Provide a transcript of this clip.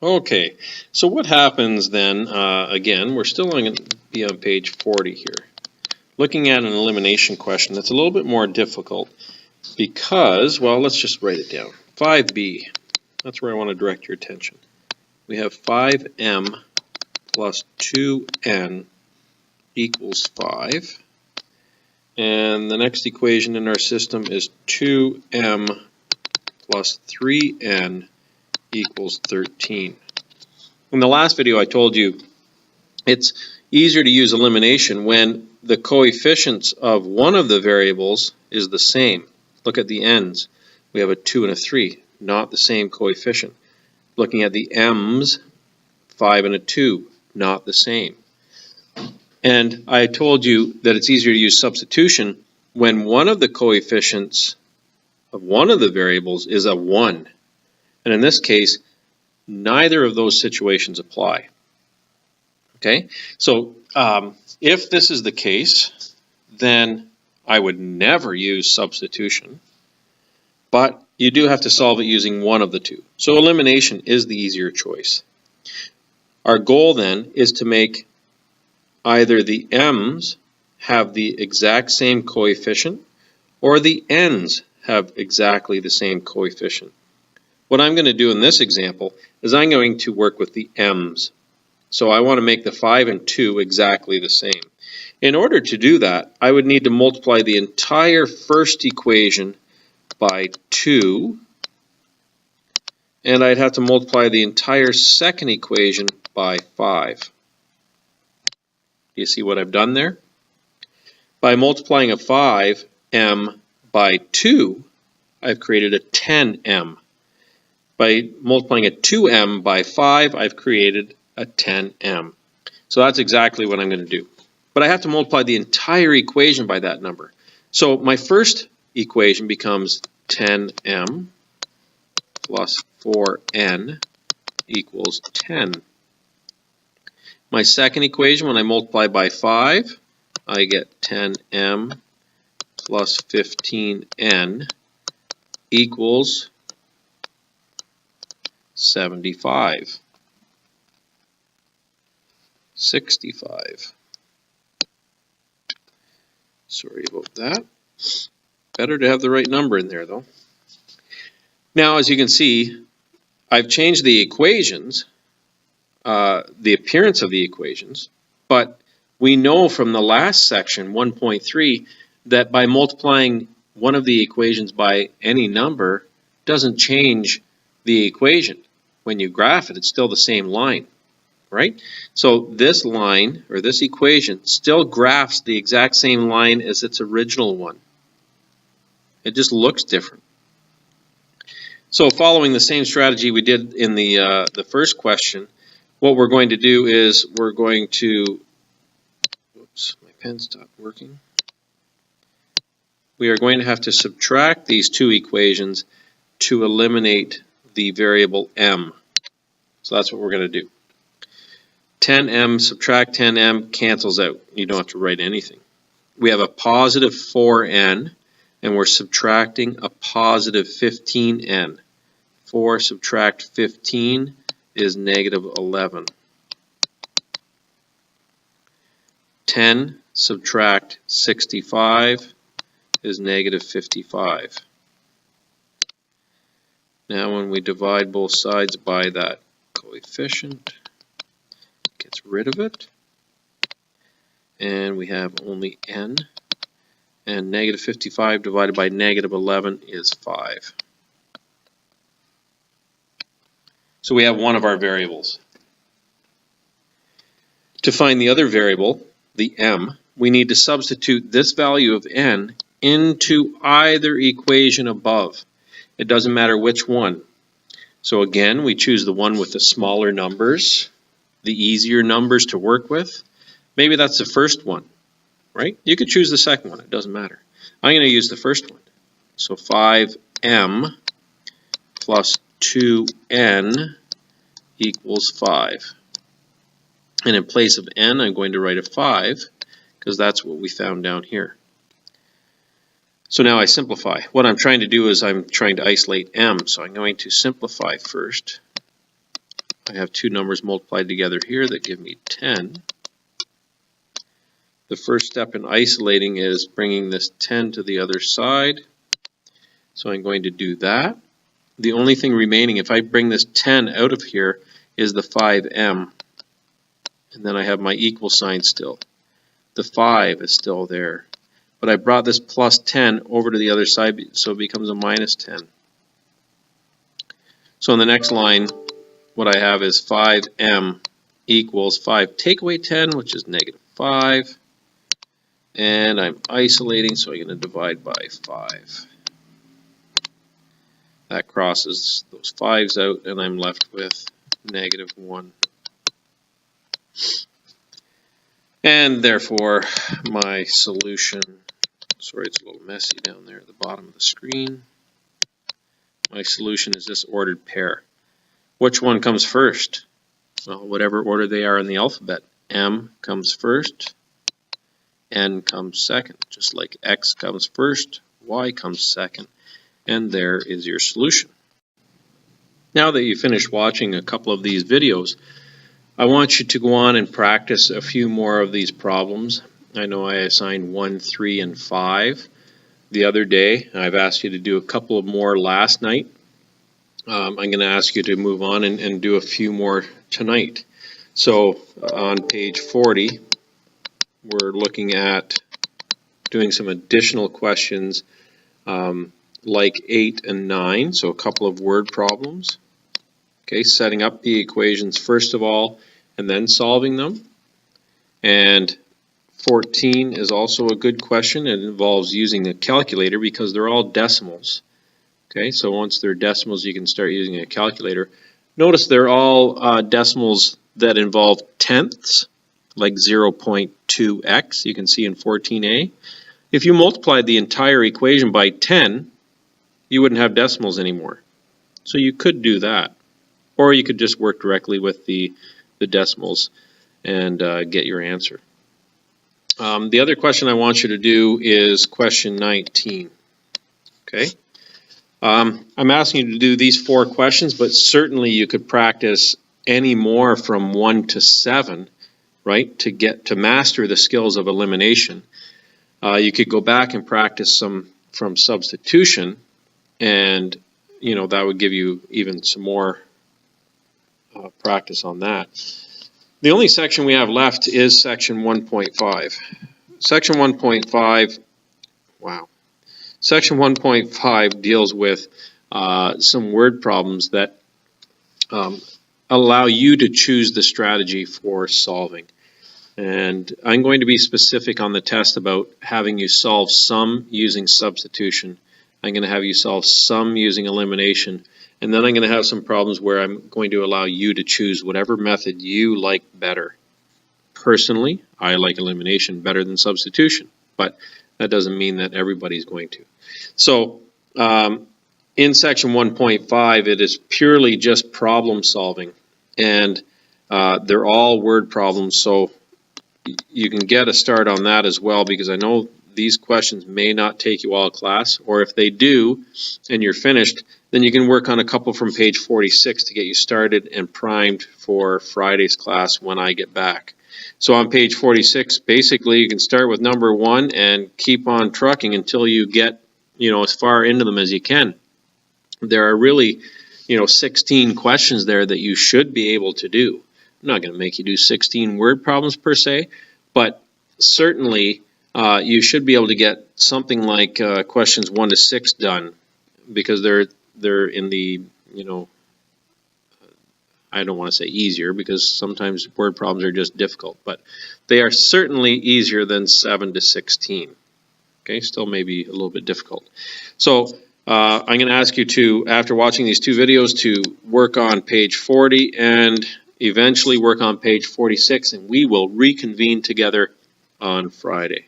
Okay, so what happens then, again, we're still going to be on page 40 here. Looking at an elimination question that's a little bit more difficult because, well, let's just write it down. 5b, that's where I want to direct your attention. We have 5m plus 2n equals 5. And the next equation in our system is 2m plus 3n equals 13. In the last video I told you it's easier to use elimination when the coefficients of one of the variables is the same. Look at the n's. We have a 2 and a 3, not the same coefficient. Looking at the m's, 5 and a 2, not the same. And I told you that it's easier to use substitution when one of the coefficients of one of the variables is a 1. And in this case, neither of those situations apply. Okay, so if this is the case, then I would never use substitution, but you do have to solve it using one of the two. So elimination is the easier choice. Our goal then is to make either the m's have the exact same coefficient or the n's have exactly the same coefficient. What I'm going to do in this example is I'm going to work with the m's. So I want to make the 5 and 2 exactly the same. In order to do that, I would need to multiply the entire first equation by 2, and I'd have to multiply the entire second equation by 5. Do you see what I've done there? By multiplying a 5m by 2, I've created a 10m. By multiplying a 2m by 5, I've created a 10m. So that's exactly what I'm going to do. But I have to multiply the entire equation by that number. So my first equation becomes 10m plus 4n equals 10. My second equation, when I multiply by 5, I get 10m plus 15n equals 75. 65. Sorry about that. Better to have the right number in there though. Now as you can see, I've changed the equations, the appearance of the equations, but we know from the last section, 1.3, that by multiplying one of the equations by any number doesn't change the equation. When you graph it, it's still the same line. Right? So this line, or this equation, still graphs the exact same line as its original one. It just looks different. So following the same strategy we did in the first question, what we're going to do is we're going to, whoops, my pen stopped working. We are going to have to subtract these two equations to eliminate the variable m. So that's what we're going to do. 10m subtract 10m cancels out. You don't have to write anything. We have a positive 4n, and we're subtracting a positive 15n. 4 subtract 15 is negative 11. 10 subtract 65 is negative 55. Now when we divide both sides by that coefficient, gets rid of it, and we have only n, and negative 55 divided by negative 11 is 5. So we have one of our variables. To find the other variable, the m, we need to substitute this value of n into either equation above. It doesn't matter which one. So again, we choose the one with the smaller numbers, the easier numbers to work with. Maybe that's the first one, right? You could choose the second one, it doesn't matter. I'm going to use the first one. So 5m plus 2n equals 5. And in place of n, I'm going to write a 5, because that's what we found down here. So now I simplify. What I'm trying to do is I'm trying to isolate m, so I'm going to simplify first. I have two numbers multiplied together here that give me 10. The first step in isolating is bringing this 10 to the other side. So I'm going to do that. The only thing remaining, if I bring this 10 out of here, is the 5m. And then I have my equal sign still. The 5 is still there. But I brought this plus 10 over to the other side, so it becomes a minus 10. So in the next line, what I have is 5m equals 5 take away 10, which is negative 5. And I'm isolating, so I'm going to divide by 5. That crosses those 5's out, and I'm left with negative 1. And therefore, my solution, sorry it's a little messy down there at the bottom of the screen, my solution is this ordered pair. Which one comes first? Well, whatever order they are in the alphabet. M comes first, N comes second, just like X comes first, Y comes second, and there is your solution. Now that you've finished watching a couple of these videos, I want you to go on and practice a few more of these problems. I know I assigned 1, 3, and 5 the other day. I've asked you to do a couple more last night. I'm going to ask you to move on and do a few more tonight. So on page 40, we're looking at doing some additional questions like 8 and 9, so a couple of word problems. Okay, setting up the equations first of all, and then solving them. And 14 is also a good question. It involves using a calculator because they're all decimals. Okay, so once they're decimals, you can start using a calculator. Notice they're all decimals that involve tenths, like 0.2x, you can see in 14a. If you multiplied the entire equation by 10, you wouldn't have decimals anymore. So you could do that. Or you could just work directly with the decimals and get your answer. The other question I want you to do is question 19. Okay. I'm asking you to do these 4 questions, but certainly you could practice any more from 1 to 7, right, to master the skills of elimination. You could go back and practice some from substitution, and that would give you even some more practice on that. The only section we have left is section 1.5. Section 1.5, wow. Section 1.5 deals with some word problems that allow you to choose the strategy for solving. And I'm going to be specific on the test about having you solve some using substitution. I'm going to have you solve some using elimination. And then I'm going to have some problems where I'm going to allow you to choose whatever method you like better. Personally, I like elimination better than substitution, but that doesn't mean that everybody's going to. So in section 1.5, it is purely just problem solving, and they're all word problems, so you can get a start on that as well, because I know these questions may not take you all class, or if they do and you're finished, then you can work on a couple from page 46 to get you started and primed for Friday's class when I get back. So on page 46, basically you can start with number 1 and keep on trucking until you get as far into them as you can. There are really 16 questions there that you should be able to do. I'm not going to make you do 16 word problems per se, but certainly you should be able to get something like questions 1 to 6 done, because they're in the I don't want to say easier, because sometimes word problems are just difficult, but they are certainly easier than 7 to 16. Okay, still maybe a little bit difficult. So I'm going to ask you to, after watching these 2 videos, to work on page 40 and eventually work on page 46, and we will reconvene together on Friday.